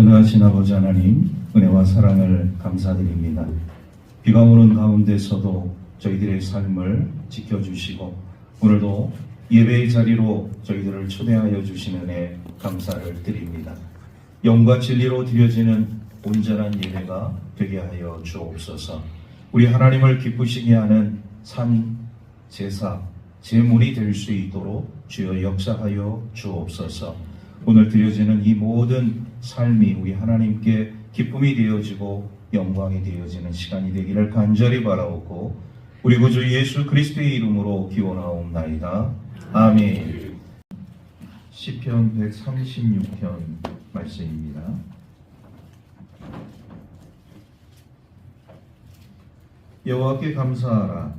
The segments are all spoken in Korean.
전능하신 아버지 하나님, 은혜와 사랑을 감사드립니다. 비가 오는 가운데서도 저희들의 삶을 지켜주시고 오늘도 예배의 자리로 저희들을 초대하여 주신 은혜 감사를 드립니다. 영과 진리로 드려지는 온전한 예배가 되게 하여 주옵소서. 우리 하나님을 기쁘시게 하는 산, 제사, 제물이 될 수 있도록 주여 역사하여 주옵소서. 오늘 드려지는 이 모든 삶이 우리 하나님께 기쁨이 되어지고 영광이 되어지는 시간이 되기를 간절히 바라옵고 우리 구주 예수 그리스도의 이름으로 기원하옵나이다. 아멘. 시편 136편 말씀입니다. 여호와께 감사하라.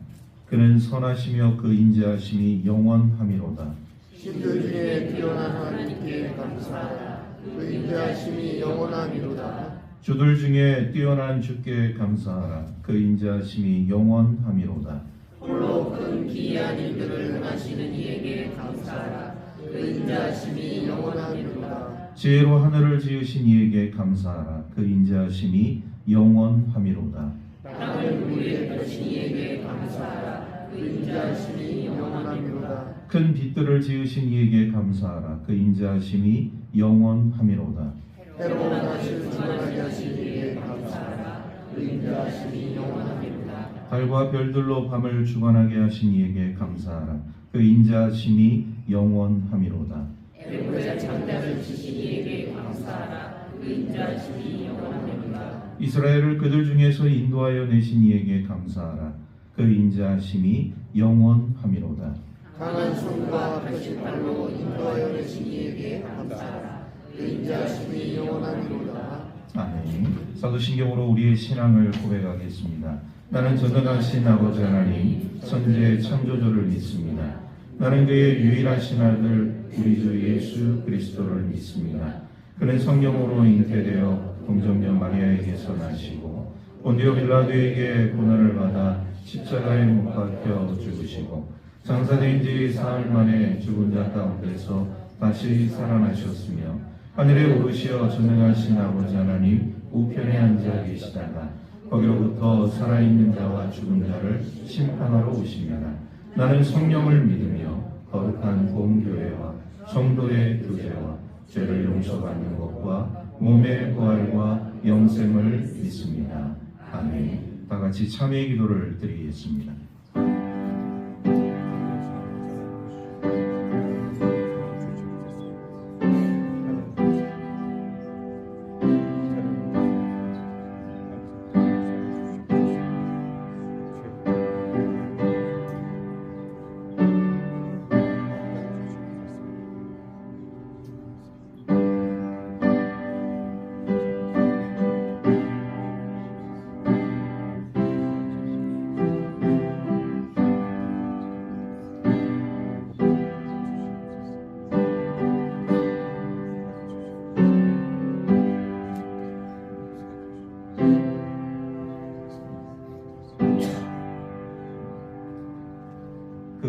그는 선하시며 그 인자하심이 영원함이로다. 신들 중에 뛰어난 하나님께 감사하라. 그 인자하심이 영원함이로다. 주들 중에 뛰어난 주께 감사하라. 그 인자하심이 영원함이로다. 홀로 큰 기이한 일들을 행하시는 이에게 감사하라. 그 인자하심이 영원함이로다. 지혜로 하늘을 지으신 이에게 감사하라. 그 인자하심이 영원함이로다. 땅을 물에 펴신 이에게 감사하라. 그 인자하심이 영원함이로다. 큰 빛들을 지으신 이에게 감사하라. 그 인자하심이 영원함이로다. 해로 낮을 주관하게 하신 이에게 감사하라. 그 인자하심이 영원함이로다. 달과 별들로 밤을 주관하게 하신 이에게 감사하라. 그 인자하심이 영원함이로다. 애굽의 장자를 치신 이에게 감사하라. 그 인자하심이 영원함이로다. 이스라엘을 그들 중에서 인도하여 내신 이에게 감사하라. 그 인자하심이 영원함이로다. 강한 손과 펴신 팔로 인도하여 내신 이에게 감사하라. 그 인자하심이 영원함이로다. 아멘. 사도신경으로 우리의 신앙을 고백하겠습니다. 나는 전능하신 아버지 하나님, 선지의 창조주를 믿습니다. 나는 그의 유일하신 아들 우리 주 예수 그리스도를 믿습니다. 그는 성령으로 잉태되어 동정녀 마리아에게서 나시고 본디오 빌라도에게 고난을 받아 십자가에 못 박혀 죽으시고 장사된 지 사흘 만에 죽은 자 가운데서 다시 살아나셨으며 하늘에 오르시어 전능하신 아버지 하나님 우편에 앉아 계시다가 거기로부터 살아있는 자와 죽은 자를 심판하러 오십니다. 나는 성령을 믿으며 거룩한 공교회와 성도의 교제와 죄를 용서받는 것과 몸의 부활과 영생을 믿습니다. 아멘. 다 같이 참회의 기도를 드리겠습니다.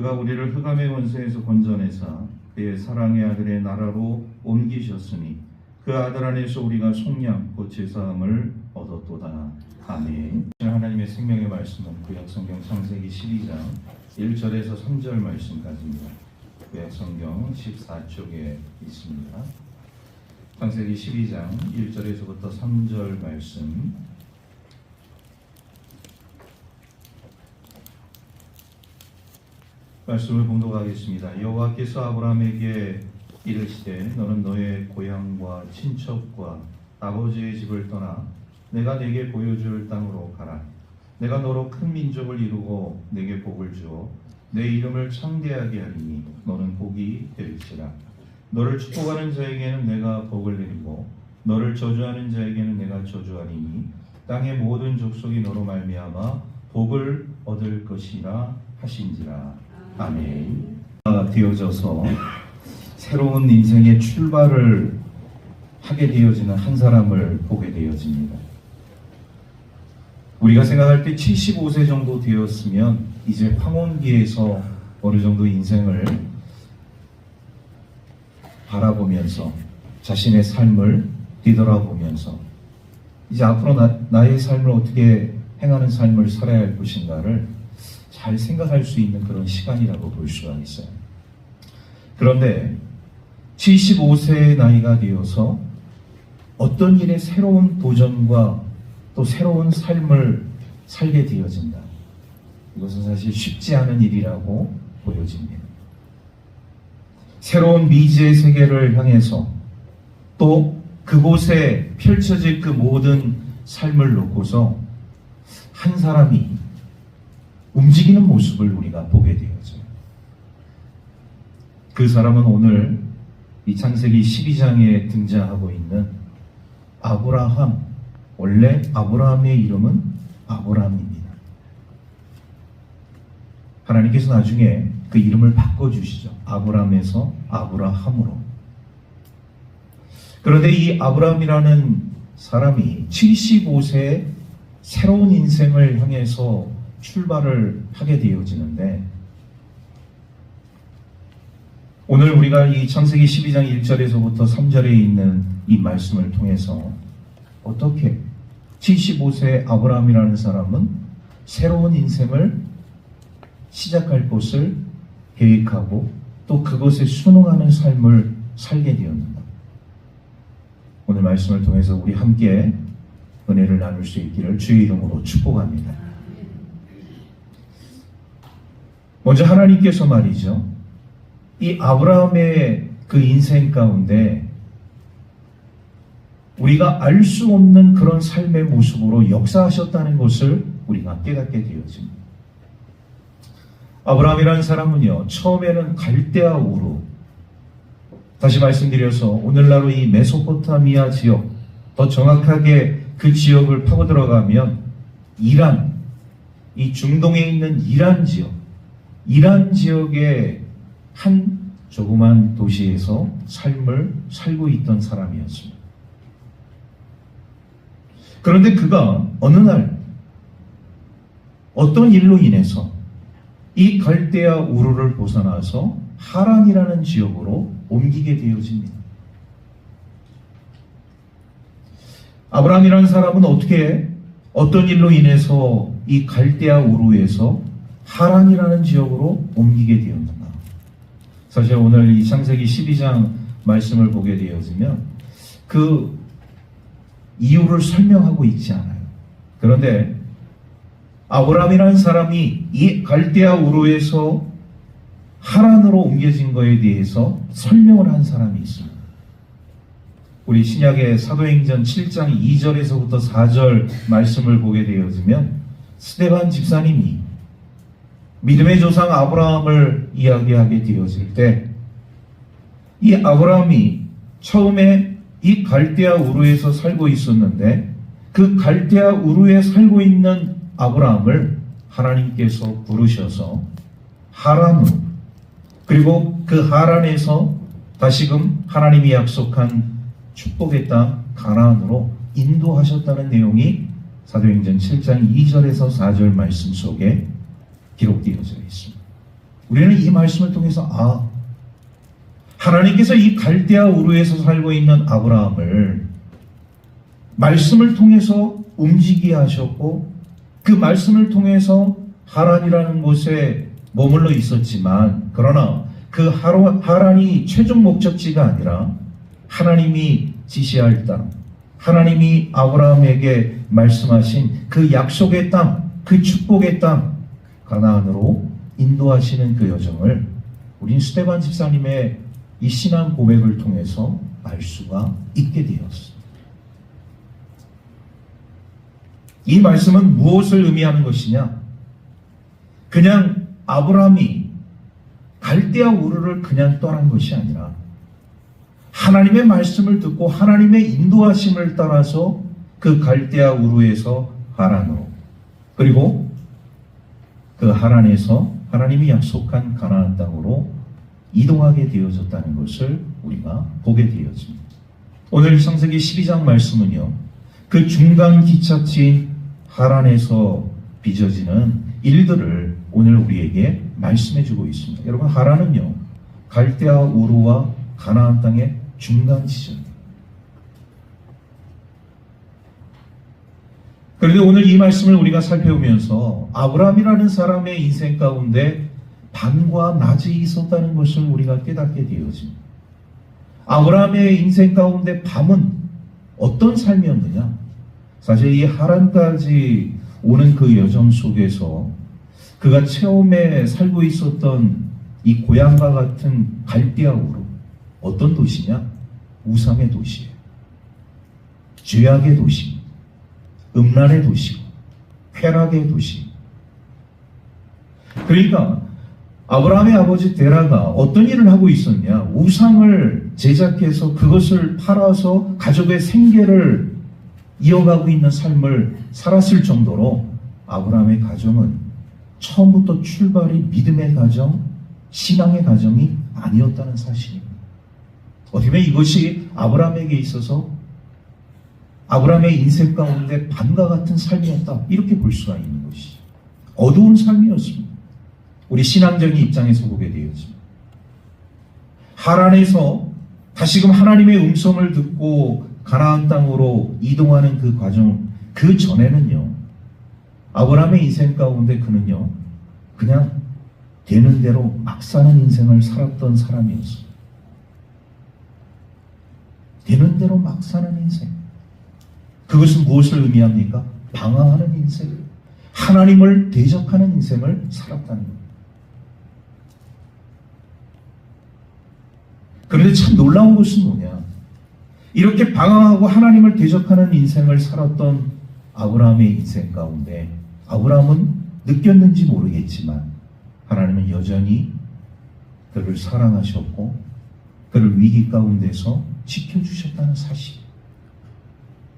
그가 우리를 흑암의 원세에서 건져내사 그의 사랑의 아들의 나라로 옮기셨으니 그 아들 안에서 우리가 속량 곧 제사함을 얻었도다. 아멘. 하나님의 생명의 말씀은 구약성경 창세기 12장 1절에서 3절 말씀까지입니다. 구약성경 14쪽에 있습니다. 창세기 12장 1절에서부터 3절 말씀 말씀을 봉독하겠습니다. 여호와께서 아브라함에게 이르시되 너는 너의 고향과 친척과 아버지의 집을 떠나 내가 네게 보여줄 땅으로 가라. 내가 너로 큰 민족을 이루고 네게 복을 주어 내 이름을 창대하게 하리니 너는 복이 될지라. 너를 축복하는 자에게는 내가 복을 내리고 너를 저주하는 자에게는 내가 저주하리니 땅의 모든 족속이 너로 말미암아 복을 얻을 것이라 하신지라. 아멘. 되어져서 새로운 인생의 출발을 하게 되어지는 한 사람을 보게 되어집니다. 우리가 생각할 때 75세 정도 되었으면 이제 황혼기에서 어느 정도 인생을 바라보면서 자신의 삶을 뒤돌아보면서 이제 앞으로 나의 삶을 어떻게 행하는 삶을 살아야 할 것인가를 잘 생각할 수 있는 그런 시간이라고 볼 수가 있어요. 그런데 75세의 나이가 되어서 어떤 일에 새로운 도전과 또 새로운 삶을 살게 되어진다. 이것은 사실 쉽지 않은 일이라고 보여집니다. 새로운 미지의 세계를 향해서 또 그곳에 펼쳐질 그 모든 삶을 놓고서 한 사람이 움직이는 모습을 우리가 보게 되어져요. 그 사람은 오늘 이 창세기 12장에 등장하고 있는 아브라함, 원래 아브라함의 이름은 아브람입니다. 하나님께서 나중에 그 이름을 바꿔주시죠. 아브람에서 아브라함으로. 그런데 이 아브람이라는 사람이 75세에 새로운 인생을 향해서 출발을 하게 되어지는데, 오늘 우리가 이 창세기 12장 1절에서부터 3절에 있는 이 말씀을 통해서 어떻게 75세 아브라함이라는 사람은 새로운 인생을 시작할 것을 계획하고 또 그것에 순응하는 삶을 살게 되었는가. 오늘 말씀을 통해서 우리 함께 은혜를 나눌 수 있기를 주의 이름으로 축복합니다. 먼저 하나님께서 말이죠, 이 아브라함의 그 인생 가운데 우리가 알 수 없는 그런 삶의 모습으로 역사하셨다는 것을 우리가 깨닫게 되어집니다. 아브라함이라는 사람은요, 처음에는 갈대아 우르, 다시 말씀드려서 오늘날로 이 메소포타미아 지역, 더 정확하게 그 지역을 파고 들어가면 이란, 이 중동에 있는 이란 지역의 한 조그만 도시에서 삶을 살고 있던 사람이었습니다. 그런데 그가 어느 날 어떤 일로 인해서 이 갈대아 우르를 벗어나서 하란이라는 지역으로 옮기게 되어집니다. 아브라함이라는 사람은 어떤 일로 인해서 이 갈대아 우르에서 하란이라는 지역으로 옮기게 되었는가? 사실 오늘 이 창세기 12장 말씀을 보게 되어지면 그 이유를 설명하고 있지 않아요. 그런데 아브라함이라는 사람이 이 갈대아 우르에서 하란으로 옮겨진 것에 대해서 설명을 한 사람이 있습니다. 우리 신약의 사도행전 7장 2절에서부터 4절 말씀을 보게 되어지면 스데반 집사님이 믿음의 조상 아브라함을 이야기하게 되어질 때, 이 아브라함이 처음에 이 갈대아 우르에서 살고 있었는데 그 갈대아 우르에 살고 있는 아브라함을 하나님께서 부르셔서 하란으로, 그리고 그 하란에서 다시금 하나님이 약속한 축복의 땅 가나안으로 인도하셨다는 내용이 사도행전 7장 2절에서 4절 말씀 속에 기록되어져 있습니다. 우리는 이 말씀을 통해서 하나님께서 이 갈대아 우르에서 살고 있는 아브라함을 말씀을 통해서 움직이게 하셨고, 그 말씀을 통해서 하란이라는 곳에 머물러 있었지만, 그러나 그 하란이 최종 목적지가 아니라 하나님이 지시할 땅, 하나님이 아브라함에게 말씀하신 그 약속의 땅, 그 축복의 땅 가나안으로 인도하시는 그 여정을 우린 스데반 집사님의 이 신앙 고백을 통해서 알 수가 있게 되었습니다. 이 말씀은 무엇을 의미하는 것이냐? 그냥 아브라함이 갈대아 우르를 그냥 떠난 것이 아니라 하나님의 말씀을 듣고 하나님의 인도하심을 따라서 그 갈대아 우르에서 하란으로, 그리고 그 하란에서 하나님이 약속한 가나안 땅으로 이동하게 되어졌다는 것을 우리가 보게 되어집니다. 오늘 창세기 12장 말씀은요, 그 중간 기착지인 하란에서 빚어지는 일들을 오늘 우리에게 말씀해주고 있습니다. 여러분, 하란은요, 갈대아 우르와 가나안 땅의 중간 지점입니다. 그런데 오늘 이 말씀을 우리가 살펴보면서 아브라함이라는 사람의 인생 가운데 밤과 낮이 있었다는 것을 우리가 깨닫게 되어집니다. 아브라함의 인생 가운데 밤은 어떤 삶이었느냐? 사실 이 하란까지 오는 그 여정 속에서 그가 처음에 살고 있었던 이 고향과 같은 갈대아우르, 어떤 도시냐? 우상의 도시예요. 죄악의 도시, 음란의 도시, 쾌락의 도시. 그러니까 아브라함의 아버지 데라가 어떤 일을 하고 있었냐? 우상을 제작해서 그것을 팔아서 가족의 생계를 이어가고 있는 삶을 살았을 정도로 아브라함의 가정은 처음부터 출발이 믿음의 가정, 신앙의 가정이 아니었다는 사실입니다. 어떻게 보면 이것이 아브라함에게 있어서 아브라함의 인생 가운데 밤과 같은 삶이었다, 이렇게 볼 수가 있는 것이죠. 어두운 삶이었습니다. 우리 신앙적인 입장에서 보게 되었습니다. 하란에서 다시금 하나님의 음성을 듣고 가나안 땅으로 이동하는 그 과정, 그 전에는요, 아브라함의 인생 가운데 그는요, 그냥 되는 대로 막 사는 인생을 살았던 사람이었어요. 되는 대로 막 사는 인생. 그것은 무엇을 의미합니까? 방황하는 인생, 하나님을 대적하는 인생을 살았다는 겁니다. 그런데 참 놀라운 것은 뭐냐? 이렇게 방황하고 하나님을 대적하는 인생을 살았던 아브라함의 인생 가운데 아브라함은 느꼈는지 모르겠지만 하나님은 여전히 그를 사랑하셨고 그를 위기 가운데서 지켜주셨다는 사실.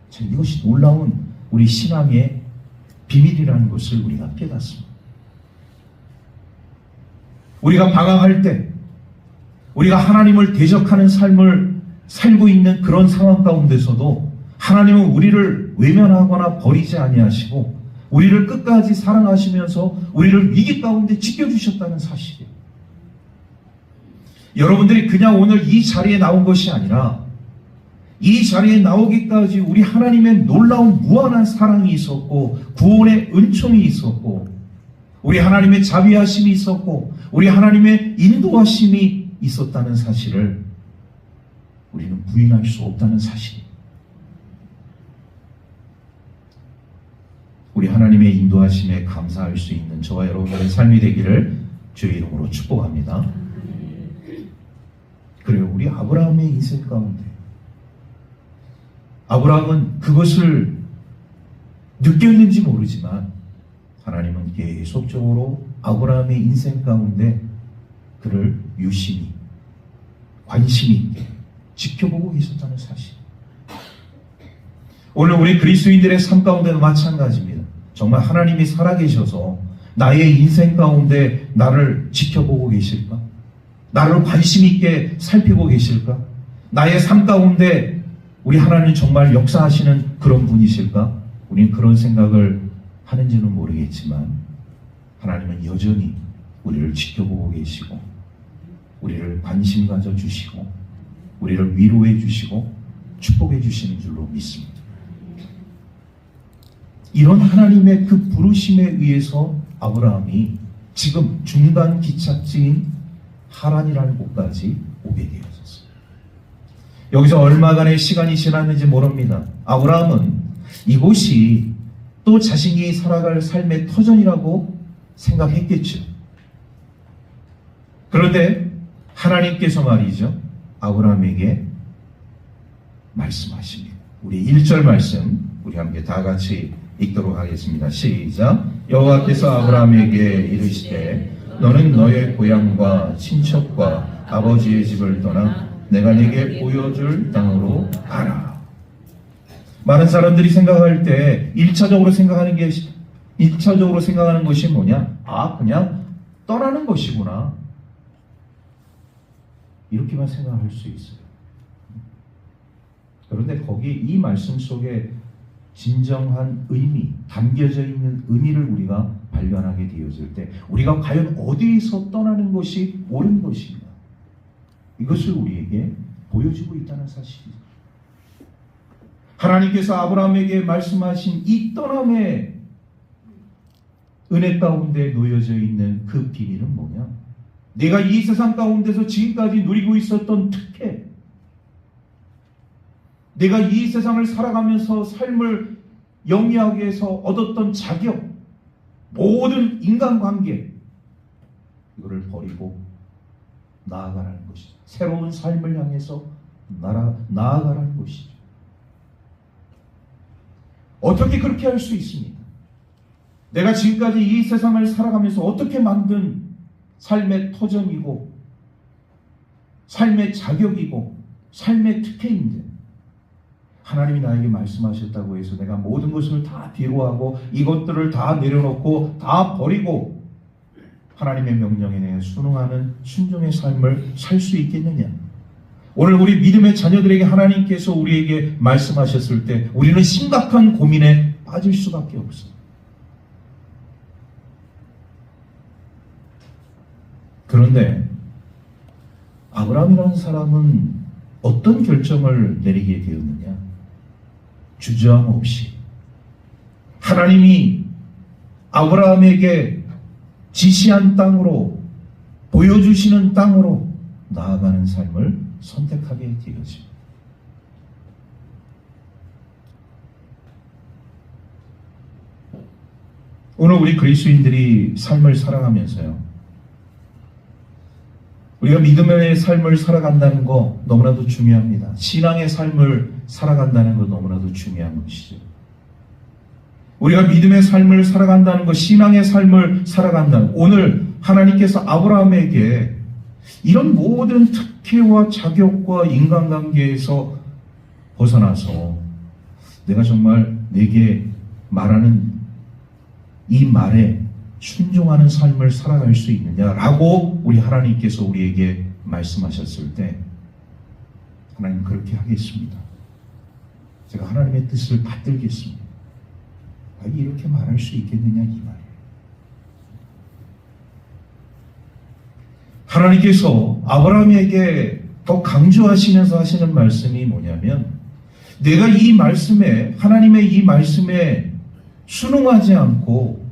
참 이것이 놀라운 우리 신앙의 비밀이라는 것을 우리가 깨닫습니다. 우리가 방황할 때, 우리가 하나님을 대적하는 삶을 살고 있는 그런 상황 가운데서도 하나님은 우리를 외면하거나 버리지 아니하시고 우리를 끝까지 사랑하시면서 우리를 위기 가운데 지켜주셨다는 사실이에요. 여러분들이 그냥 오늘 이 자리에 나온 것이 아니라 이 자리에 나오기까지 우리 하나님의 놀라운 무한한 사랑이 있었고 구원의 은총이 있었고 우리 하나님의 자비하심이 있었고 우리 하나님의 인도하심이 있었다는 사실을 우리는 부인할 수 없다는 사실입니다. 우리 하나님의 인도하심에 감사할 수 있는 저와 여러분들의 삶이 되기를 주의 이름으로 축복합니다. 그리고 우리 아브라함의 인생 가운데 아브라함은 그것을 느꼈는지 모르지만 하나님은 계속적으로 아브라함의 인생 가운데 그를 유심히 관심 있게 지켜보고 계셨다는 사실. 오늘 우리 그리스도인들의 삶 가운데도 마찬가지입니다. 정말 하나님이 살아계셔서 나의 인생 가운데 나를 지켜보고 계실까? 나를 관심 있게 살피고 계실까? 나의 삶 가운데 우리 하나님 정말 역사하시는 그런 분이실까? 우리는 그런 생각을 하는지는 모르겠지만 하나님은 여전히 우리를 지켜보고 계시고 우리를 관심 가져주시고 우리를 위로해 주시고 축복해 주시는 줄로 믿습니다. 이런 하나님의 그 부르심에 의해서 아브라함이 지금 중간 기착지인 하란이라는 곳까지 오게 되었습니다. 여기서 얼마간의 시간이 지났는지 모릅니다. 아브라함은 이곳이 또 자신이 살아갈 삶의 터전이라고 생각했겠죠. 그런데 하나님께서 말이죠, 아브라함에게 말씀하십니다. 우리 1절 말씀 우리 함께 다 같이 읽도록 하겠습니다. 시작. 여호와께서 아브라함에게 이르시되 너는 너의 고향과 친척과 아버지의 집을 떠나 내가 네게 보여줄 땅으로 가라. 많은 사람들이 생각할 때 1차적으로 생각하는 것이 뭐냐? 그냥 떠나는 것이구나. 이렇게만 생각할 수 있어요. 그런데 거기 이 말씀 속에 진정한 의미, 담겨져 있는 의미를 우리가 발견하게 되었을 때 우리가 과연 어디에서 떠나는 것이 옳은 것인가? 이것을 우리에게 보여주고 있다는 사실이죠. 하나님께서 아브라함에게 말씀하신 이 떠남의 은혜 가운데 놓여져 있는 그 비밀은 뭐냐? 내가 이 세상 가운데서 지금까지 누리고 있었던 특혜, 내가 이 세상을 살아가면서 삶을 영위하기 위해서 얻었던 자격, 모든 인간관계, 이거를 버리고 나아가라는 것이죠. 새로운 삶을 향해서 나아가라는 것이죠. 어떻게 그렇게 할 수 있습니까? 내가 지금까지 이 세상을 살아가면서 어떻게 만든 삶의 터전이고 삶의 자격이고 삶의 특혜인데 하나님이 나에게 말씀하셨다고 해서 내가 모든 것을 다 뒤로하고 이것들을 다 내려놓고 다 버리고 하나님의 명령에 대해 순응하는 순종의 삶을 살 수 있겠느냐? 오늘 우리 믿음의 자녀들에게 하나님께서 우리에게 말씀하셨을 때 우리는 심각한 고민에 빠질 수밖에 없어요. 그런데 아브라함이라는 사람은 어떤 결정을 내리게 되었느냐? 주저함 없이 하나님이 아브라함에게 지시한 땅으로 보여주시는 땅으로 나아가는 삶을 선택하게 되었죠. 오늘 우리 그리스도인들이 삶을 살아가면서요, 우리가 믿음의 삶을 살아간다는 거 너무나도 중요합니다. 신앙의 삶을 살아간다는 거 너무나도 중요한 것이죠. 우리가 믿음의 삶을 살아간다는 것, 신앙의 삶을 살아간다는 것, 오늘 하나님께서 아브라함에게 이런 모든 특혜와 자격과 인간관계에서 벗어나서 내가 정말 내게 말하는 이 말에 순종하는 삶을 살아갈 수 있느냐라고 우리 하나님께서 우리에게 말씀하셨을 때 하나님 그렇게 하겠습니다. 제가 하나님의 뜻을 받들겠습니다. 이렇게 말할 수 있겠느냐 이 말이에요. 하나님께서 아브라함에게 더 강조하시면서 하시는 말씀이 뭐냐면 내가 이 말씀에 하나님의 이 말씀에 순응하지 않고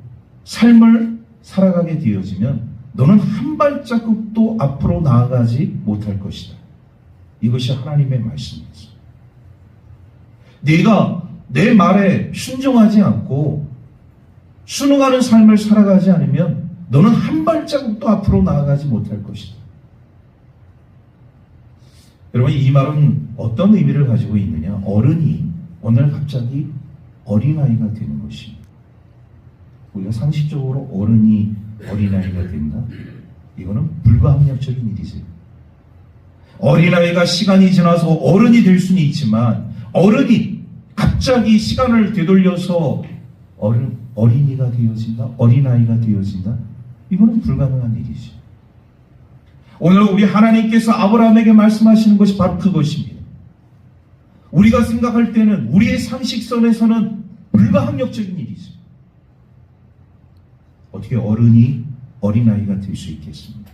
삶을 살아가게 되어지면 너는 한 발자국도 앞으로 나아가지 못할 것이다. 이것이 하나님의 말씀이죠. 네가 내 말에 순종하지 않고 순응하는 삶을 살아가지 않으면 너는 한 발자국도 앞으로 나아가지 못할 것이다. 여러분, 이 말은 어떤 의미를 가지고 있느냐? 어른이 오늘 갑자기 어린아이가 되는 것입니다. 우리가 상식적으로 어른이 어린아이가 된다? 이거는 불가항력적인 일이죠. 어린아이가 시간이 지나서 어른이 될 수는 있지만 어른이 갑자기 시간을 되돌려서 어린이가 되어진다? 어린아이가 되어진다? 이거는 불가능한 일이죠. 오늘 우리 하나님께서 아브라함에게 말씀하시는 것이 바로 그것입니다. 우리가 생각할 때는 우리의 상식선에서는 불가항력적인 일이죠. 어떻게 어른이 어린아이가 될 수 있겠습니까?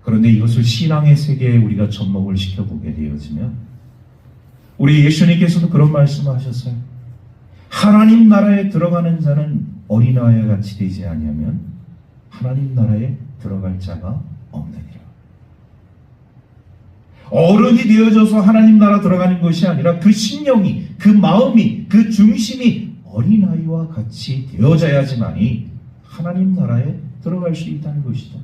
그런데 이것을 신앙의 세계에 우리가 접목을 시켜보게 되어지면 우리 예수님께서도 그런 말씀을 하셨어요. 하나님 나라에 들어가는 자는 어린아이와 같이 되지 아니하면 하나님 나라에 들어갈 자가 없느니라. 어른이 되어져서 하나님 나라 들어가는 것이 아니라 그 심령이, 그 마음이, 그 중심이 어린아이와 같이 되어져야지만이 하나님 나라에 들어갈 수 있다는 것이죠.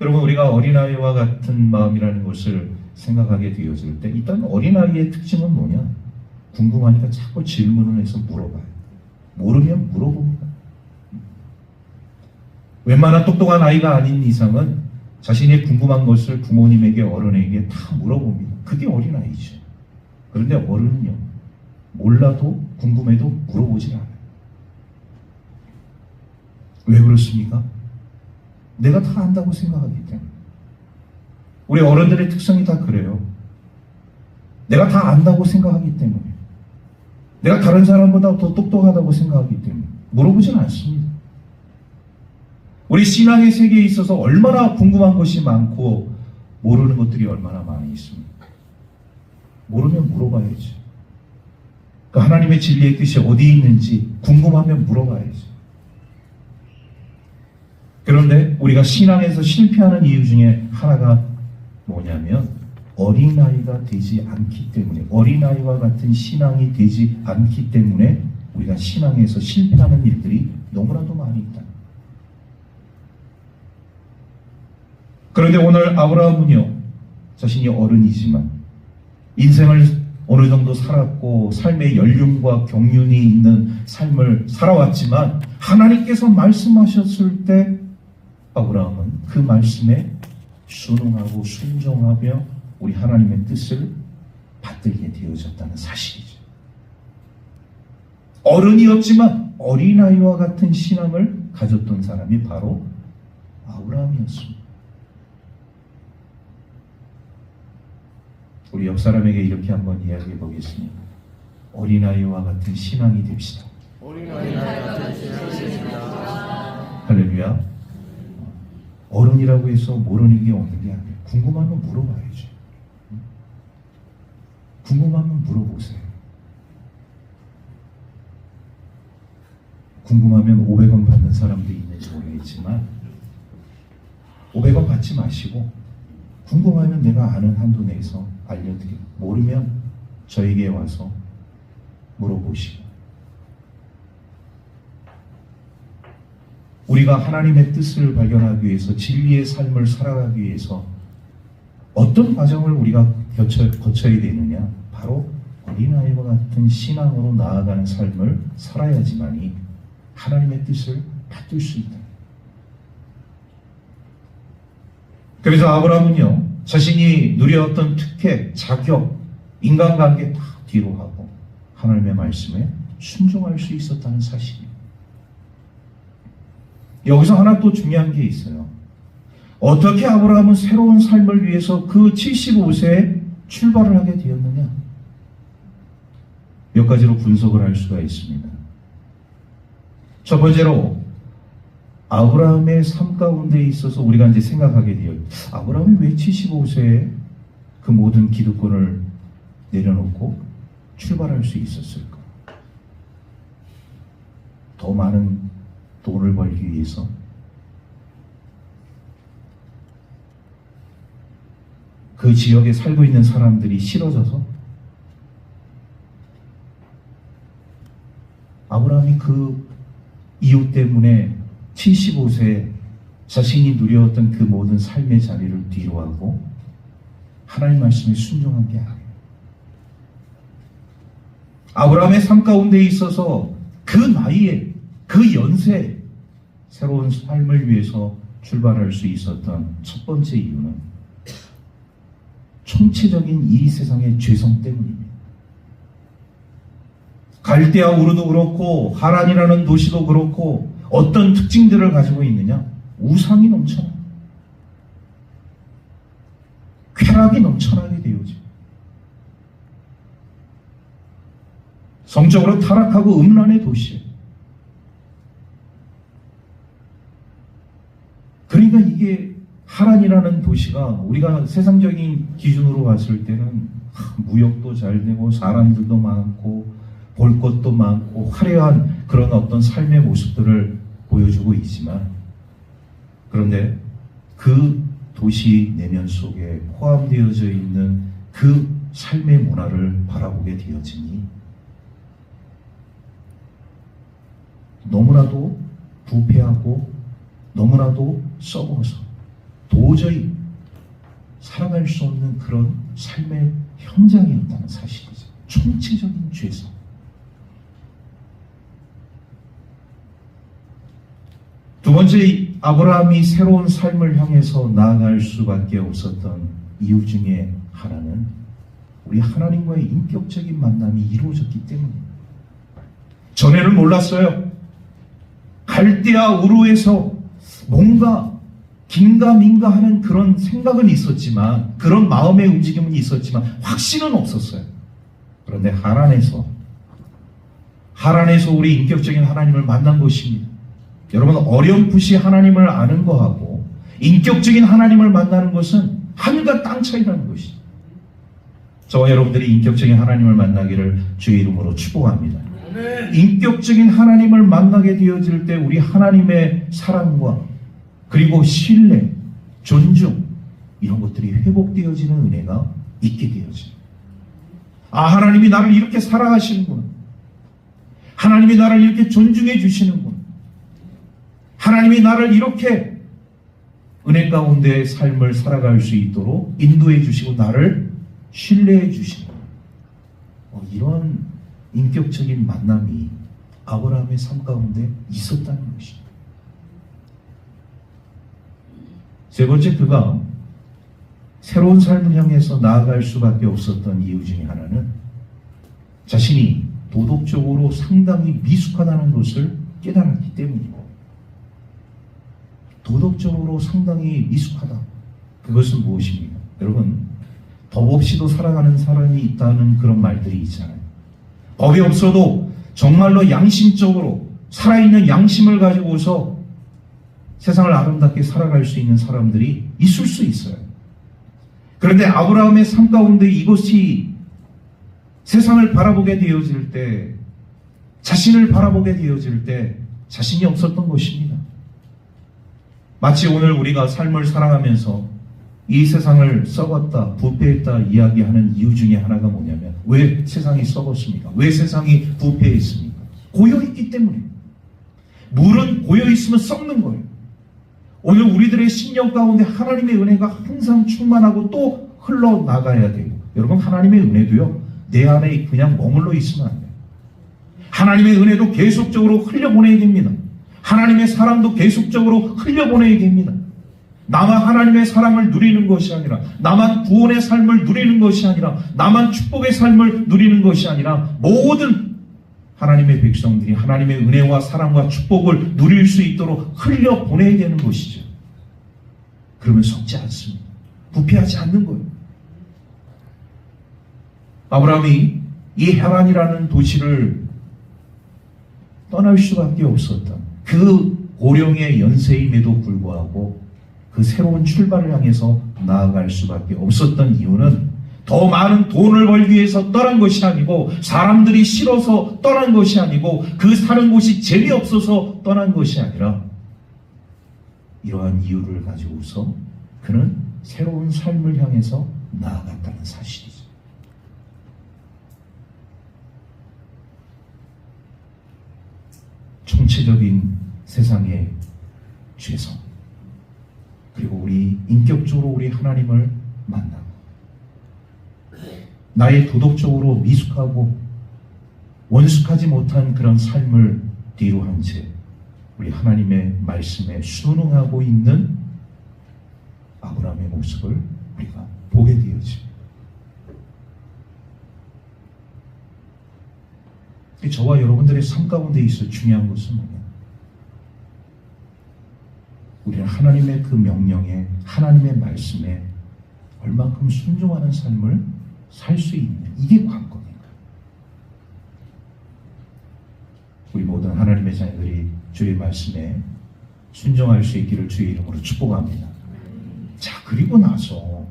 여러분, 우리가 어린아이와 같은 마음이라는 것을 생각하게 되어질 때 일단 어린아이의 특징은 뭐냐? 궁금하니까 자꾸 질문을 해서 물어봐요. 모르면 물어봅니다. 웬만한 똑똑한 아이가 아닌 이상은 자신이 궁금한 것을 부모님에게, 어른에게 다 물어봅니다. 그게 어린아이죠. 그런데 어른은요, 몰라도 궁금해도 물어보질 않아요. 왜 그렇습니까? 내가 다 안다고 생각하기 때문에. 우리 어른들의 특성이 다 그래요. 내가 다 안다고 생각하기 때문에. 내가 다른 사람보다 더 똑똑하다고 생각하기 때문에 물어보진 않습니다. 우리 신앙의 세계에 있어서 얼마나 궁금한 것이 많고 모르는 것들이 얼마나 많이 있습니다. 모르면 물어봐야지. 그 하나님의 진리의 뜻이 어디 있는지 궁금하면 물어봐야지. 그런데 우리가 신앙에서 실패하는 이유 중에 하나가 뭐냐면 어린아이가 되지 않기 때문에, 어린아이와 같은 신앙이 되지 않기 때문에 우리가 신앙에서 실패하는 일들이 너무나도 많이 있다. 그런데 오늘 아브라함은요, 자신이 어른이지만 인생을 어느 정도 살았고 삶의 연륜과 경륜이 있는 삶을 살아왔지만 하나님께서 말씀하셨을 때 아브라함은 그 말씀에 순응하고 순종하며 우리 하나님의 뜻을 받들게 되어졌다는 사실이죠. 어른이었지만 어린아이와 같은 신앙을 가졌던 사람이 바로 아브라함이었습니다. 우리 옆 사람에게 이렇게 한번 이야기해 보겠습니다. 어린아이와 같은 신앙이 됩시다. 어린아이와 같은 신앙이 됩시다. 할렐루야. 어른이라고 해서 모르는 게 없는 게 아니에요. 궁금하면 물어봐야죠. 궁금하면 물어보세요. 궁금하면 500원 받는 사람도 있는지 모르겠지만 500원 받지 마시고 궁금하면 내가 아는 한도 내에서 알려드리고, 모르면 저에게 와서 물어보시고, 우리가 하나님의 뜻을 발견하기 위해서 진리의 삶을 살아가기 위해서 어떤 과정을 우리가 거쳐야 되느냐? 바로 어린아이와 같은 신앙으로 나아가는 삶을 살아야지만이 하나님의 뜻을 받들 수 있다. 그래서 아브라함은요, 자신이 누려왔던 특혜, 자격, 인간관계 다 뒤로 하고 하나님의 말씀에 순종할 수 있었다는 사실이에요. 여기서 하나 또 중요한 게 있어요. 어떻게 아브라함은 새로운 삶을 위해서 그 75세에 출발을 하게 되었느냐? 몇 가지로 분석을 할 수가 있습니다. 첫 번째로 아브라함의 삶 가운데 있어서 우리가 이제 생각하게 돼요. 아브라함이 왜 75세에 그 모든 기득권을 내려놓고 출발할 수 있었을까? 더 많은 돈을 벌기 위해서? 그 지역에 살고 있는 사람들이 싫어져서? 아브라함이 그 이유 때문에 75세에 자신이 누려왔던 그 모든 삶의 자리를 뒤로하고 하나님 말씀에 순종한 게 아니에요. 아브라함의 삶 가운데 있어서 그 나이에, 그 연세에 새로운 삶을 위해서 출발할 수 있었던 첫 번째 이유는 총체적인 이 세상의 죄성 때문입니다. 갈대아 우르도 그렇고 하란이라는 도시도 그렇고 어떤 특징들을 가지고 있느냐? 우상이 넘쳐나, 쾌락이 넘쳐나게 되어져, 성적으로 타락하고 음란의 도시예요. 그러니까 이게 하란이라는 도시가 우리가 세상적인 기준으로 봤을 때는 무역도 잘 되고 사람들도 많고 볼 것도 많고 화려한 그런 어떤 삶의 모습들을 보여주고 있지만, 그런데 그 도시 내면 속에 포함되어져 있는 그 삶의 문화를 바라보게 되어지니 너무나도 부패하고 너무나도 썩어서 도저히 살아갈 수 없는 그런 삶의 현장이었다는 사실이죠. 총체적인 죄성. 두 번째, 아브라함이 새로운 삶을 향해서 나아갈 수밖에 없었던 이유 중에 하나는 우리 하나님과의 인격적인 만남이 이루어졌기 때문입니다. 전에는 몰랐어요. 갈대아 우르에서 뭔가 긴가민가 하는 그런 생각은 있었지만, 그런 마음의 움직임은 있었지만 확신은 없었어요. 그런데 하란에서 우리 인격적인 하나님을 만난 것입니다. 여러분, 어렴풋이 하나님을 아는 거하고 인격적인 하나님을 만나는 것은 하늘과 땅 차이라는 것이죠. 저와 여러분들이 인격적인 하나님을 만나기를 주의 이름으로 축복합니다. 인격적인 하나님을 만나게 되어질 때 우리 하나님의 사랑과 그리고 신뢰, 존중 이런 것들이 회복되어지는 은혜가 있게 되어집니다. 하나님이 나를 이렇게 사랑하시는구나. 하나님이 나를 이렇게 존중해 주시는구나. 하나님이 나를 이렇게 은혜 가운데 삶을 살아갈 수 있도록 인도해 주시고 나를 신뢰해 주시는 이런 인격적인 만남이 아브라함의 삶 가운데 있었다는 것입니다. 세 번째, 그가 새로운 삶을 향해서 나아갈 수밖에 없었던 이유 중에 하나는 자신이 도덕적으로 상당히 미숙하다는 것을 깨달았기 때문이고, 도덕적으로 상당히 미숙하다. 그것은 무엇입니까? 여러분, 법 없이도 살아가는 사람이 있다는 그런 말들이 있잖아요. 법이 없어도 정말로 양심적으로 살아있는 양심을 가지고서 세상을 아름답게 살아갈 수 있는 사람들이 있을 수 있어요. 그런데 아브라함의 삶 가운데 이것이 세상을 바라보게 되어질 때, 자신을 바라보게 되어질 때 자신이 없었던 것입니다. 마치 오늘 우리가 삶을 살아가면서 이 세상을 썩었다, 부패했다 이야기하는 이유 중에 하나가 뭐냐면, 왜 세상이 썩었습니까? 왜 세상이 부패했습니까? 고여있기 때문에. 물은 고여있으면 썩는 거예요. 오늘 우리들의 심령 가운데 하나님의 은혜가 항상 충만하고 또 흘러나가야 되고, 여러분, 하나님의 은혜도요, 내 안에 그냥 머물러 있으면 안 돼요. 하나님의 은혜도 계속적으로 흘려보내야 됩니다. 하나님의 사랑도 계속적으로 흘려보내야 됩니다. 나만 하나님의 사랑을 누리는 것이 아니라, 나만 구원의 삶을 누리는 것이 아니라, 나만 축복의 삶을 누리는 것이 아니라, 모든 하나님의 백성들이 하나님의 은혜와 사랑과 축복을 누릴 수 있도록 흘려보내야 되는 것이죠. 그러면 썩지 않습니다. 부패하지 않는 거예요. 아브라함이 이 하란이라는 도시를 떠날 수밖에 없었던 그 고령의 연세임에도 불구하고 그 새로운 출발을 향해서 나아갈 수밖에 없었던 이유는 더 많은 돈을 벌기 위해서 떠난 것이 아니고, 사람들이 싫어서 떠난 것이 아니고, 그 사는 곳이 재미없어서 떠난 것이 아니라, 이러한 이유를 가지고서 그는 새로운 삶을 향해서 나아갔다는 사실이죠. 총체적인 세상의 죄성, 그리고 우리 인격적으로 우리 하나님을 만나고, 나의 도덕적으로 미숙하고 원숙하지 못한 그런 삶을 뒤로 한 채 우리 하나님의 말씀에 순응하고 있는 아브라함의 모습을 우리가 보게 되어집니다. 저와 여러분들의 삶 가운데 있어 중요한 것은 뭐냐? 우리는 하나님의 그 명령에, 하나님의 말씀에 얼만큼 순종하는 삶을 살 수 있느냐, 이게 관건입니다. 우리 모든 하나님의 자녀들이 주의 말씀에 순종할 수 있기를 주의 이름으로 축복합니다. 자, 그리고 나서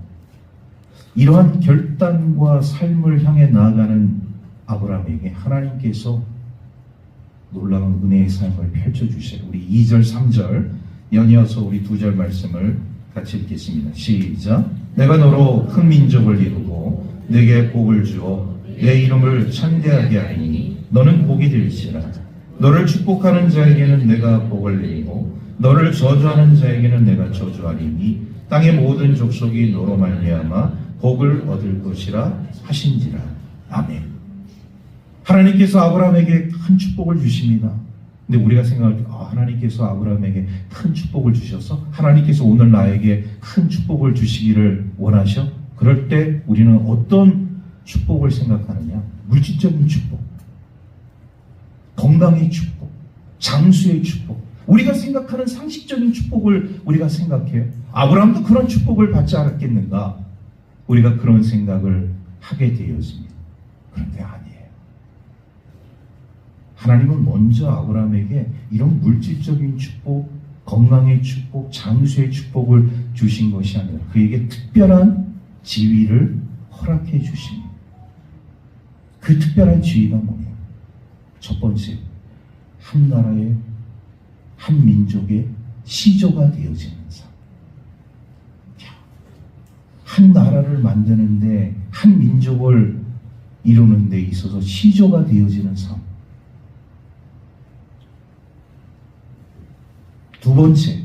이러한 결단과 삶을 향해 나아가는 아브라함에게 하나님께서 놀라운 은혜의 삶을 펼쳐주세요. 우리 2절, 3절 연이어서 우리 2절 말씀을 같이 읽겠습니다. 시작. 내가 너로 큰 민족을 이루고 내게 복을 주어 내 이름을 찬대하게 하리니 너는 복이 될지라. 너를 축복하는 자에게는 내가 복을 내리고 너를 저주하는 자에게는 내가 저주하리니 땅의 모든 족속이 너로 말미암아 복을 얻을 것이라 하신지라. 아멘. 하나님께서 아브라함에게 큰 축복을 주십니다. 근데 우리가 생각할 때 하나님께서 아브라함에게 큰 축복을 주셔서 하나님께서 오늘 나에게 큰 축복을 주시기를 원하셔? 그럴 때 우리는 어떤 축복을 생각하느냐? 물질적인 축복, 건강의 축복, 장수의 축복, 우리가 생각하는 상식적인 축복을 우리가 생각해요. 아브라함도 그런 축복을 받지 않았겠는가? 우리가 그런 생각을 하게 되었습니다. 그런데 아니에요. 하나님은 먼저 아브라함에게 이런 물질적인 축복, 건강의 축복, 장수의 축복을 주신 것이 아니라 그에게 특별한 지위를 허락해 주십니다. 그 특별한 지위가 뭐냐? 첫 번째, 한 나라의, 한 민족의 시조가 되어지는 삶. 한 나라를 만드는데, 한 민족을 이루는 데 있어서 시조가 되어지는 삶. 두 번째,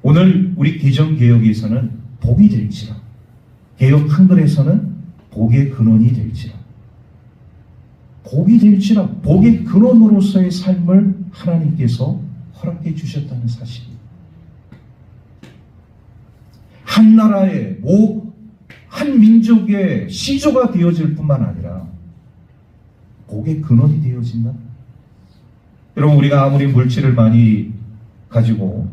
오늘 우리 개정개혁에서는 복이 될지라, 개혁 한글에서는 복의 근원이 될지라, 복이 될지라, 복의 근원으로서의 삶을 하나님께서 허락해 주셨다는 사실입니다. 한 나라의, 한 민족의 시조가 되어질 뿐만 아니라 복의 근원이 되어진다. 여러분, 우리가 아무리 물질을 많이 가지고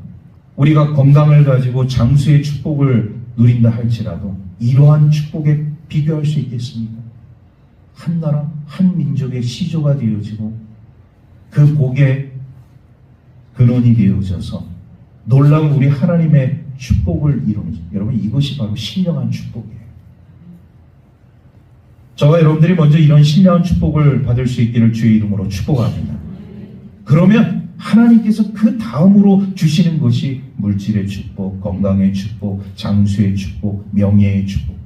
우리가 건강을 가지고 장수의 축복을 누린다 할지라도 이러한 축복에 비교할 수 있겠습니까? 한 나라, 한 민족의 시조가 되어지고 그 복의 근원이 되어져서 놀라운 우리 하나님의 축복을 이루는, 여러분, 이것이 바로 신령한 축복이에요. 저와 여러분들이 먼저 이런 신령한 축복을 받을 수 있기를 주의 이름으로 축복합니다. 그러면 하나님께서 그 다음으로 주시는 것이 물질의 축복, 건강의 축복, 장수의 축복, 명예의 축복.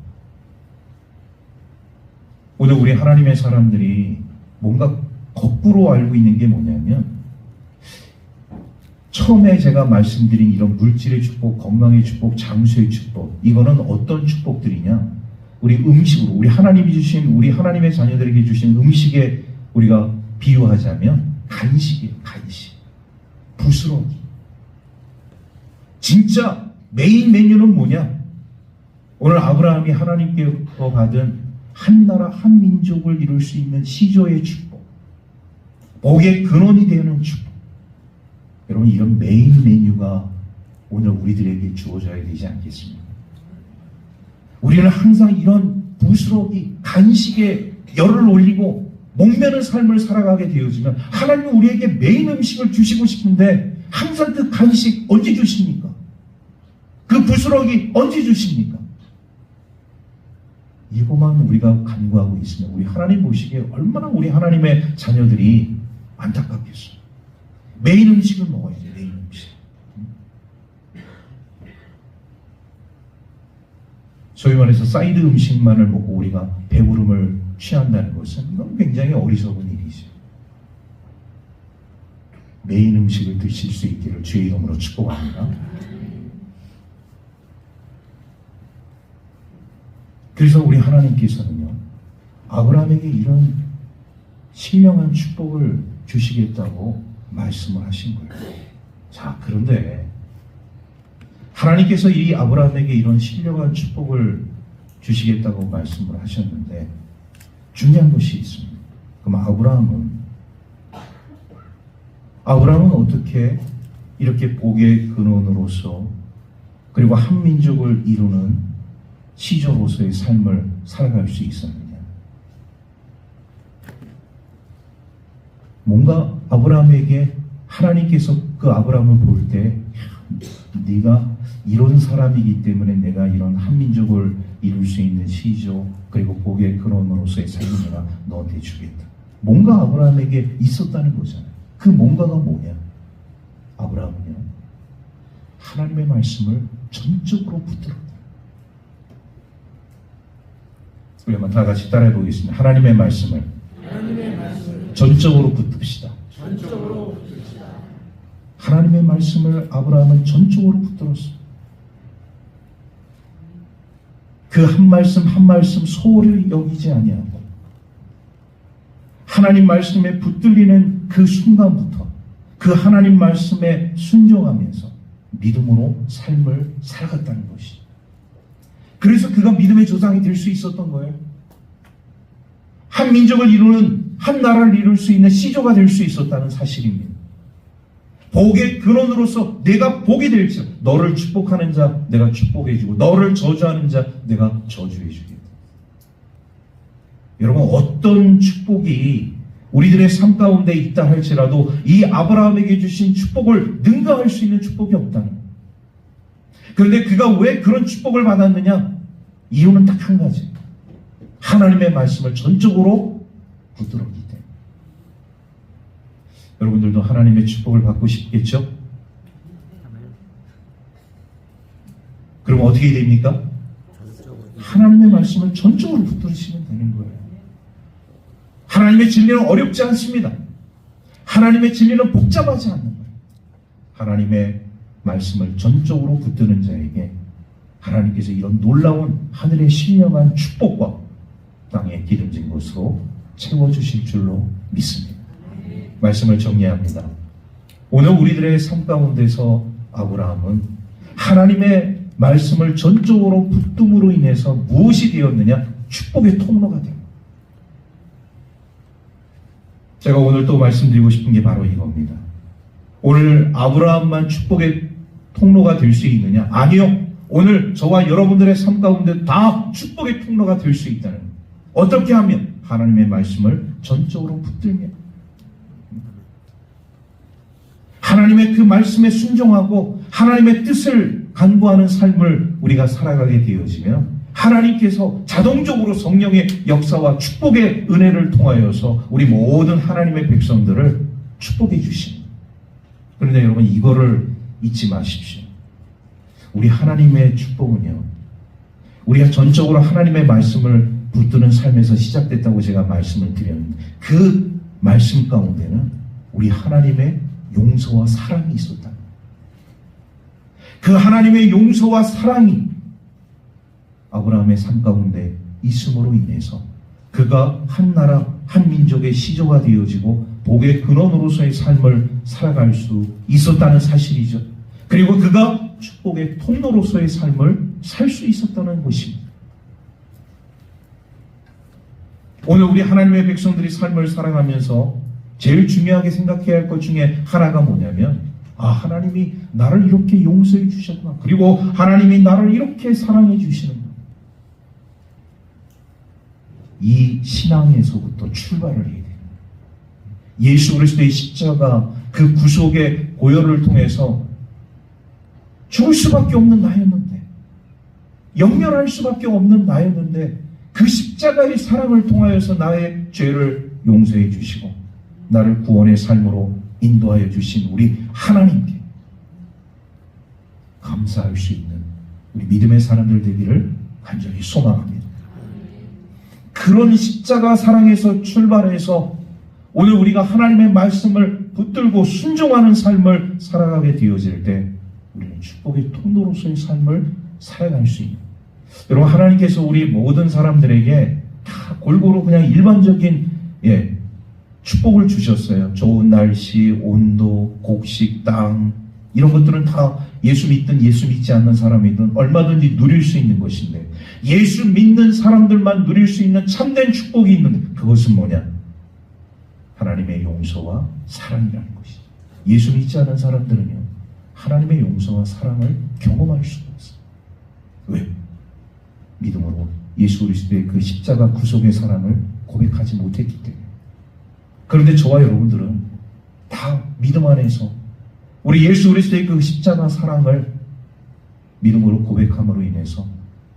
오늘 우리 하나님의 사람들이 뭔가 거꾸로 알고 있는 게 뭐냐면, 처음에 제가 말씀드린 이런 물질의 축복, 건강의 축복, 장수의 축복, 이거는 어떤 축복들이냐? 우리 음식으로, 우리 하나님이 주신, 우리 하나님의 자녀들에게 주신 음식에 우리가 비유하자면 간식이에요. 간식. 부스러기. 진짜 메인 메뉴는 뭐냐? 오늘 아브라함이 하나님께서 받은 한 나라 한 민족을 이룰 수 있는 시조의 축복, 복의 근원이 되는 축복. 여러분, 이런 메인 메뉴가 오늘 우리들에게 주어져야 되지 않겠습니까? 우리는 항상 이런 부스러기, 간식에 열을 올리고 목매는 삶을 살아가게 되어지면 하나님은 우리에게 메인 음식을 주시고 싶은데 항상 그 간식 언제 주십니까? 그 부스러기 언제 주십니까? 이거만 우리가 간구하고 있으면 우리 하나님 보시기에 얼마나 우리 하나님의 자녀들이 안타깝겠어요. 메인 음식을 먹어야지, 메인 음식. 소위 말해서 사이드 음식만을 먹고 우리가 배부름을 취한다는 것은 이건 굉장히 어리석은 일이죠. 메인 음식을 드실 수 있기를 주의 이름으로 축복합니다. 그래서 우리 하나님께서는요, 아브라함에게 이런 신령한 축복을 주시겠다고 말씀을 하신 거예요. 자, 그런데 하나님께서 이 아브라함에게 이런 신령한 축복을 주시겠다고 말씀을 하셨는데 중요한 것이 있습니다. 그럼 아브라함은 어떻게 이렇게 복의 근원으로서 그리고 한 민족을 이루는 시조로서의 삶을 살아갈 수 있었느냐? 뭔가 아브라함에게 하나님께서 그 아브라함을 볼 때, 네가 이런 사람이기 때문에 내가 이런 한 민족을 이룰 수 있는 시조 그리고 복의 근원으로서의 삶을 내가 너한테 주겠다. 뭔가 아브라함에게 있었다는 거잖아요. 그 뭔가가 뭐냐? 아브라함은요, 하나님의 말씀을 전적으로 붙들었다. 우리 한번 다 같이 따라해 보겠습니다. 하나님의 말씀을 전적으로 붙듭시다. 하나님의 말씀을 아브라함은 전적으로 붙들었어. 그 한 말씀 한 말씀 소홀히 여기지 아니하고 하나님 말씀에 붙들리는 그 순간부터 그 하나님 말씀에 순종하면서 믿음으로 삶을 살아갔다는 것이. 그래서 그가 믿음의 조상이 될 수 있었던 거예요. 한 민족을 이루는, 한 나라를 이룰 수 있는 시조가 될 수 있었다는 사실입니다. 복의 근원으로서 내가 복이 될지, 너를 축복하는 자 내가 축복해주고 너를 저주하는 자 내가 저주해주겠다. 여러분, 어떤 축복이 우리들의 삶 가운데 있다 할지라도 이 아브라함에게 주신 축복을 능가할 수 있는 축복이 없다는 거예요. 그런데 그가 왜 그런 축복을 받았느냐? 이유는 딱 한 가지. 하나님의 말씀을 전적으로 붙들었기 때문에. 여러분들도 하나님의 축복을 받고 싶겠죠? 그럼 어떻게 됩니까? 하나님의 말씀을 전적으로 붙들으시면 되는 거예요. 하나님의 진리는 어렵지 않습니다. 하나님의 진리는 복잡하지 않는 거예요. 하나님의 말씀을 전적으로 붙드는 자에게 하나님께서 이런 놀라운 하늘의 신령한 축복과 땅에 기름진 것으로 채워주실 줄로 믿습니다. 말씀을 정리합니다. 오늘 우리들의 삶 가운데서 아브라함은 하나님의 말씀을 전적으로 붙듦으로 인해서 무엇이 되었느냐? 축복의 통로가 됩니다. 제가 오늘 또 말씀드리고 싶은 게 바로 이겁니다. 오늘 아브라함만 축복의 통로가 될 수 있느냐? 아니요. 오늘 저와 여러분들의 삶 가운데 다 축복의 통로가 될 수 있다는 거예요. 어떻게 하면? 하나님의 말씀을 전적으로 붙들면, 하나님의 그 말씀에 순종하고 하나님의 뜻을 간구하는 삶을 우리가 살아가게 되어지면 하나님께서 자동적으로 성령의 역사와 축복의 은혜를 통하여서 우리 모든 하나님의 백성들을 축복해 주십니다. 그런데 여러분, 이거를 잊지 마십시오. 우리 하나님의 축복은요, 우리가 전적으로 하나님의 말씀을 붙드는 삶에서 시작됐다고 제가 말씀을 드렸는데, 그 말씀 가운데는 우리 하나님의 용서와 사랑이 있었다. 그 하나님의 용서와 사랑이 아브라함의 삶 가운데 있음으로 인해서 그가 한 나라, 한 민족의 시조가 되어지고 복의 근원으로서의 삶을 살아갈 수 있었다는 사실이죠. 그리고 그가 축복의 통로로서의 삶을 살 수 있었다는 것입니다. 오늘 우리 하나님의 백성들이 삶을 살아가면서 제일 중요하게 생각해야 할 것 중에 하나가 뭐냐면, 하나님이 나를 이렇게 용서해 주셨구나. 그리고 하나님이 나를 이렇게 사랑해 주시는구나. 이 신앙에서부터 출발을 해야 돼요. 예수 그리스도의 십자가, 그 구속의 고혈을 통해서 죽을 수밖에 없는 나였는데, 영면할 수밖에 없는 나였는데, 그 십자가의 사랑을 통하여서 나의 죄를 용서해 주시고 나를 구원의 삶으로 인도하여 주신 우리 하나님께 감사할 수 있는 우리 믿음의 사람들 되기를 간절히 소망합니다. 그런 십자가 사랑에서 출발해서 오늘 우리가 하나님의 말씀을 붙들고 순종하는 삶을 살아가게 되어질 때 우리는 축복의 통로로서의 삶을 살아갈 수 있는, 여러분, 하나님께서 우리 모든 사람들에게 다 골고루 그냥 일반적인 축복을 주셨어요. 좋은 날씨, 온도, 곡식, 땅, 이런 것들은 다 예수 믿든 예수 믿지 않는 사람이든 얼마든지 누릴 수 있는 것인데, 예수 믿는 사람들만 누릴 수 있는 참된 축복이 있는데, 그것은 뭐냐? 하나님의 용서와 사랑이라는 것이죠. 예수 믿지 않는 사람들은요, 하나님의 용서와 사랑을 경험할 수가 없어요. 왜? 믿음으로 예수 그리스도의 그 십자가 구속의 사랑을 고백하지 못했기 때문에. 그런데 저와 여러분들은 다 믿음 안에서 우리 예수 그리스도의 그 십자가 사랑을 믿음으로 고백함으로 인해서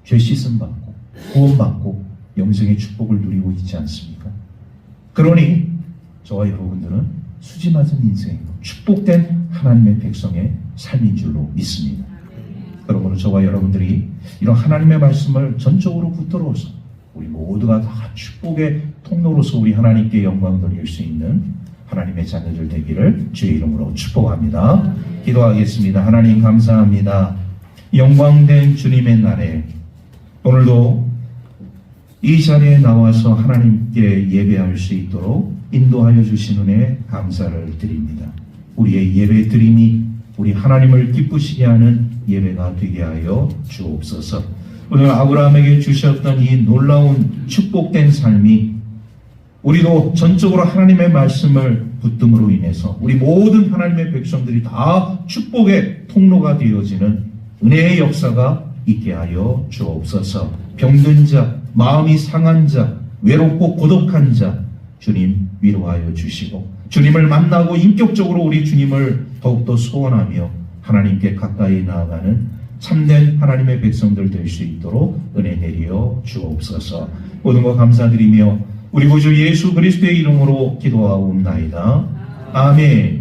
죄 씻음 받고 구원받고 영생의 축복을 누리고 있지 않습니까? 그러니 저와 여러분들은 수지 맞은 인생, 축복된 하나님의 백성의 삶인 줄로 믿습니다. 그러므로 저와 여러분들이 이런 하나님의 말씀을 전적으로 붙들어서 우리 모두가 다 축복의 통로로서 우리 하나님께 영광 돌릴 수 있는 하나님의 자녀들 되기를 주의 이름으로 축복합니다. 기도하겠습니다. 하나님 감사합니다. 영광된 주님의 날에 오늘도 이 자리에 나와서 하나님께 예배할 수 있도록 인도하여 주신 은혜 감사를 드립니다. 우리의 예배 드림이 우리 하나님을 기쁘시게 하는 예배가 되게 하여 주옵소서. 오늘 아브라함에게 주셨던 이 놀라운 축복된 삶이 우리도 전적으로 하나님의 말씀을 붙듦으로 인해서 우리 모든 하나님의 백성들이 다 축복의 통로가 되어지는 은혜의 역사가 있게 하여 주옵소서. 병든 자, 마음이 상한 자, 외롭고 고독한 자 주님 위로하여 주시고 주님을 만나고 인격적으로 우리 주님을 더욱더 소원하며 하나님께 가까이 나아가는 참된 하나님의 백성들 될 수 있도록 은혜 내려 주옵소서. 모든 것 감사드리며 우리 구주 예수 그리스도의 이름으로 기도하옵나이다. 아멘.